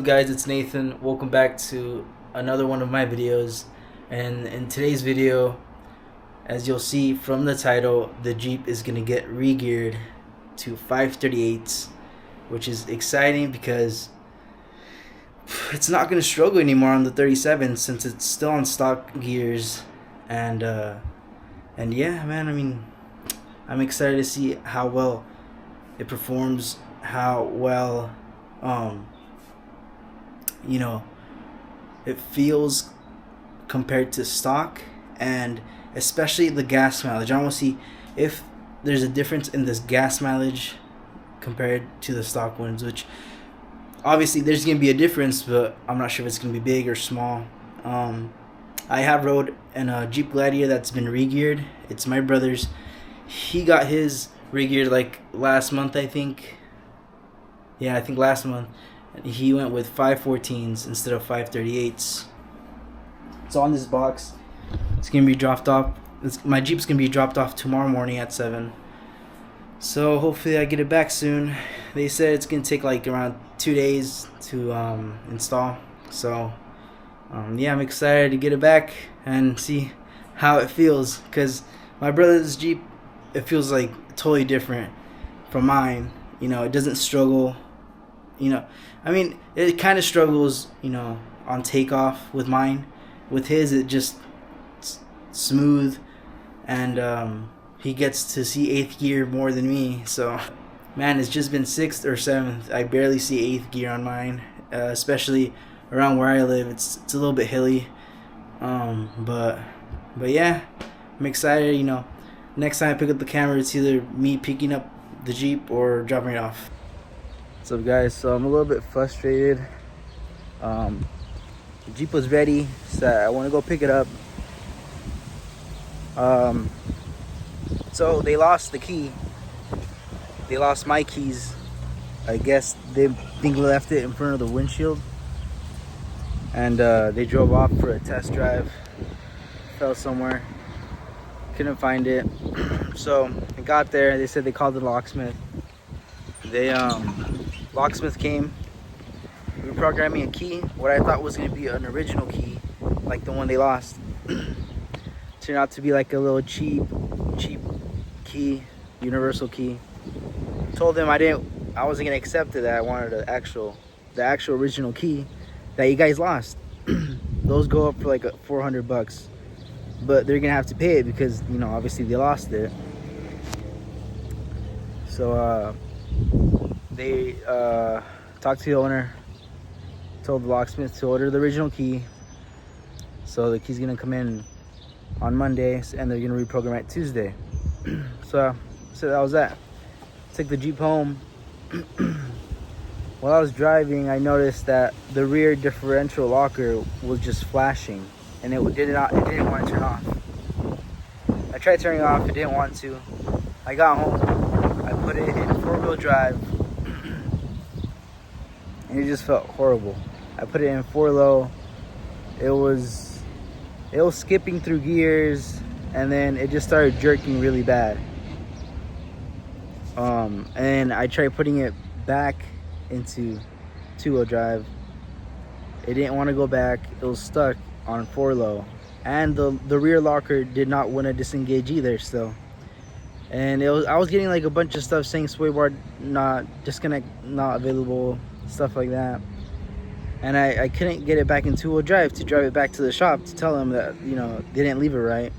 up guys, it's Nathan. Welcome back to another one of my videos. And in today's video, as you'll see from the title, the Jeep is going to get re-geared to 538s, which is exciting because it's not going to struggle anymore on the 37 since it's still on stock gears. And yeah, man, I mean, I'm excited to see how well it performs, how well it feels compared to stock, and especially the gas mileage. I want to see if there's a difference in this gas mileage compared to the stock ones, which obviously there's going to be a difference, but I'm not sure if it's going to be big or small. I have rode in a Jeep Gladiator that's been re-geared. It's my brother's. He got his re-geared like last month, I think. Yeah, I think last month. He went with 514s instead of 538s. So on this box, it's going to be dropped off. My Jeep's going to be dropped off tomorrow morning at 7. So hopefully I get it back soon. They said it's going to take like around 2 days to install. So yeah, I'm excited to get it back and see how it feels. Because my brother's Jeep, it feels like totally different from mine. You know, it doesn't struggle. You know, I mean, it kind of struggles, on takeoff with mine. With his, it just smooth, and he gets to see 8th gear more than me. So, man, it's just been 6th or 7th. I barely see 8th gear on mine, especially around where I live. It's a little bit hilly, but yeah, I'm excited. Next time I pick up the camera, it's either me picking up the Jeep or dropping it off. What's up, guys? So I'm a little bit frustrated. The Jeep was ready, so I want to go pick it up. So they lost the key. They lost my keys. I guess they think left it in front of the windshield, and they drove off for a test drive. Fell somewhere. Couldn't find it. So I got there. They said they called the locksmith. Locksmith came, reprogrammed me a key, what I thought was going to be an original key, like the one they lost. Turned out to be like a little cheap key, universal key. Told them I wasn't going to accept it, that I wanted the actual original key that you guys lost. Those go up for like $400, but they're going to have to pay it because, obviously they lost it. So, they talked to the owner, told the locksmith to order the original key. So the key's gonna come in on Monday, and they're gonna reprogram it Tuesday. So that was that. Took the Jeep home. While I was driving, I noticed that the rear differential locker was just flashing, and it didn't want to turn off. I tried turning it off, it didn't want to. I got home, I put it in 4-wheel drive, and it just felt horrible. I put it in 4-low. It was skipping through gears, and then it just started jerking really bad. And I tried putting it back into 2-wheel drive. It didn't want to go back. It was stuck on 4-low, and the rear locker did not want to disengage either. So, and I was getting like a bunch of stuff saying sway bar not disconnect, not available, stuff like that. And I couldn't get it back in 2-wheel drive to drive it back to the shop to tell them that they didn't leave it right.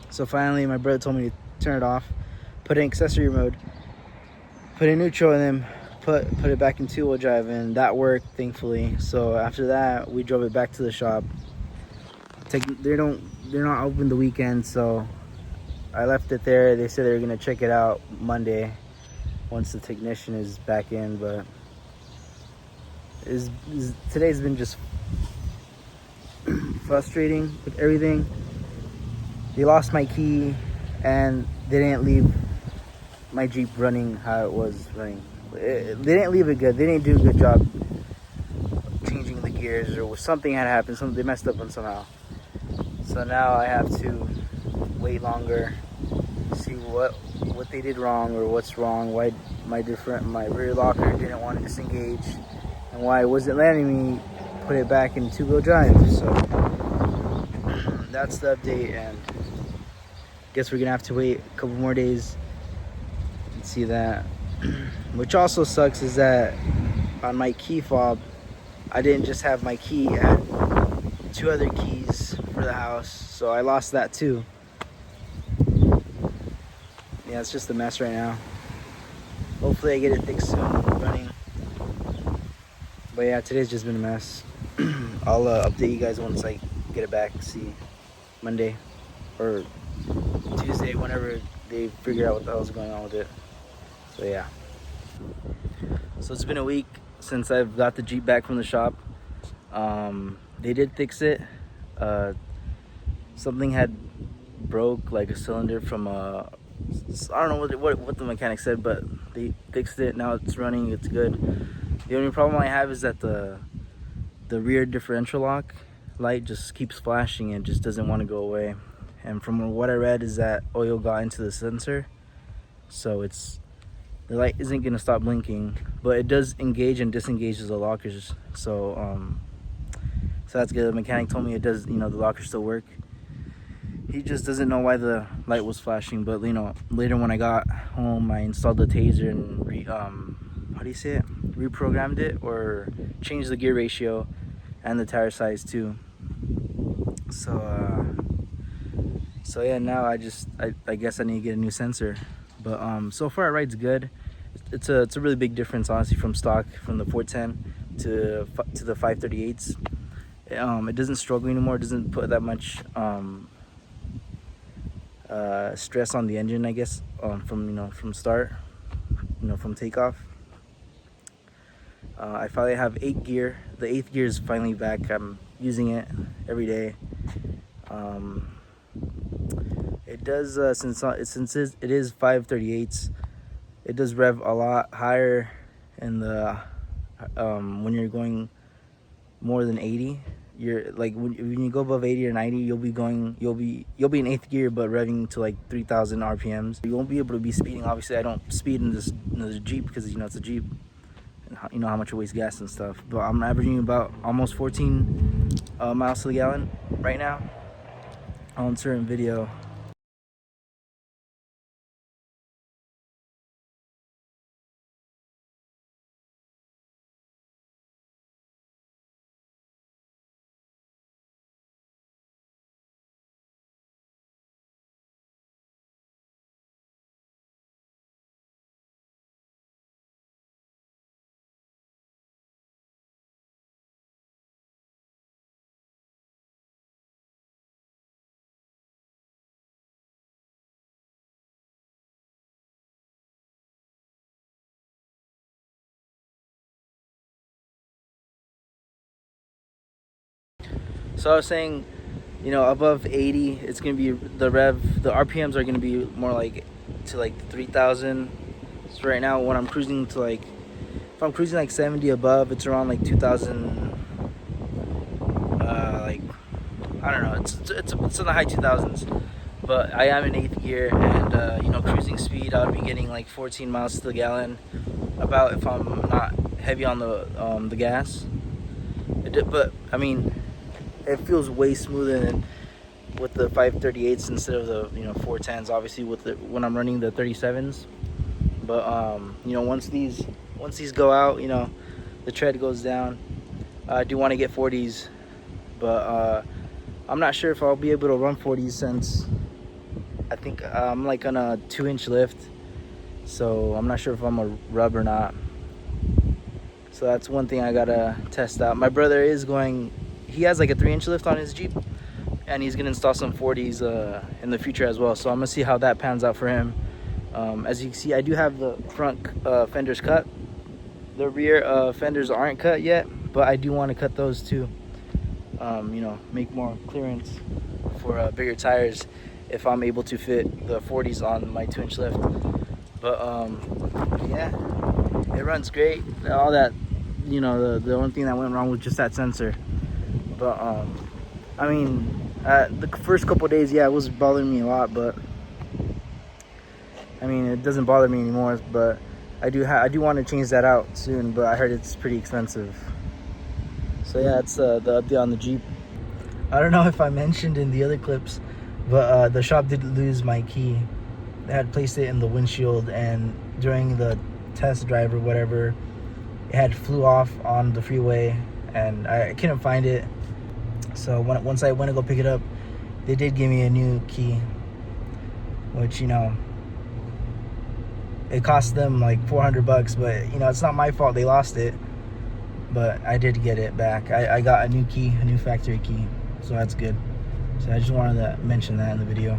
So finally my brother told me to turn it off, put it in accessory mode, put it in neutral, and then put it back in 2-wheel drive, and that worked, thankfully. So after that, we drove it back to the shop. They're not open the weekend, so I left it there. They said they were gonna check it out Monday once the technician is back in, but today's been just frustrating with everything. They lost my key, and they didn't leave my Jeep running how it was running. They didn't leave it good. They didn't do a good job changing the gears, or something had happened. They messed up on somehow. So now I have to wait longer, see what they did wrong or what's wrong. Why my rear locker didn't want to disengage. and why it wasn't letting me put it back in two-go drive. So that's the update, and guess we're gonna have to wait a couple more days and see that. Which also sucks is that on my key fob, I didn't just have my key, I had two other keys for the house, so I lost that too. Yeah, it's just a mess right now. Hopefully I get it fixed soon, running. But yeah, today's just been a mess. I'll update you guys once I get it back, see Monday or Tuesday, whenever they figure out what the hell's going on with it. So yeah. So it's been a week since I've got the Jeep back from the shop. They did fix it. Something had broke, like a cylinder from I don't know what the mechanic said, but they fixed it. Now it's running, it's good. The only problem I have is that the rear differential lock light just keeps flashing and just doesn't want to go away. And from what I read is that oil got into the sensor, so the light isn't going to stop blinking, but it does engage and disengages the lockers. So that's good. The mechanic told me it does, the lockers still work. He just doesn't know why the light was flashing. But later when I got home, I installed the taser and reprogrammed it, or changed the gear ratio and the tire size too. So yeah, now I guess I need to get a new sensor. But so far it rides good. It's a really big difference, honestly, from stock, from the 410 to the 538s. It doesn't struggle anymore. It doesn't put that much stress on the engine, I guess, from start, from takeoff. I finally have 8th gear. The 8th gear is finally back. I'm using it every day. It does, since it is 538s, it does rev a lot higher in the when you're going more than 80. You're like when you go above 80 or 90, you'll be in 8th gear, but revving to like 3,000 RPMs. You won't be able to be speeding. Obviously, I don't speed in the Jeep because it's a Jeep, and how much it wastes gas and stuff. But I'm averaging about almost 14 miles to the gallon right now. I'll insert in video. So I was saying, above 80, it's gonna be the RPMs are gonna be more like to like 3,000. So right now, when I'm cruising to if I'm cruising like 70 above, it's around like 2,000. I don't know. It's in the high 2000s. But I am in 8th gear, and cruising speed, I would be getting like 14 miles to the gallon, about, if I'm not heavy on the gas. But I mean, it feels way smoother than with the 538s instead of the 410s, obviously, when I'm running the 37s. But once these go out, the tread goes down. I do want to get 40s, but I'm not sure if I'll be able to run 40s, since I think I'm like on a 2-inch lift, so I'm not sure if I'm a rub or not. So that's one thing I gotta test out. My brother he has like a 3-inch lift on his Jeep, and he's gonna install some 40s in the future as well. So I'm gonna see how that pans out for him. As you can see, I do have the front fenders cut. The rear fenders aren't cut yet, but I do want to cut those too. Make more clearance for bigger tires if I'm able to fit the 40s on my 2-inch lift. But yeah, it runs great. All that, the only thing that went wrong was just that sensor. But I mean, the first couple of days, yeah, it was bothering me a lot, but I mean, it doesn't bother me anymore. But I do want to change that out soon, but I heard it's pretty expensive. So yeah, it's the update on the Jeep. I don't know if I mentioned in the other clips, but the shop did lose my key. They had placed it in the windshield, and during the test drive or whatever, it had flew off on the freeway, and I couldn't find it. So once I went to go pick it up, they did give me a new key, which, you know, it cost them like $400, but you know, it's not my fault they lost it. But I did get it back. I got a new key, a new factory key, so that's good. So I just wanted to mention that in the video.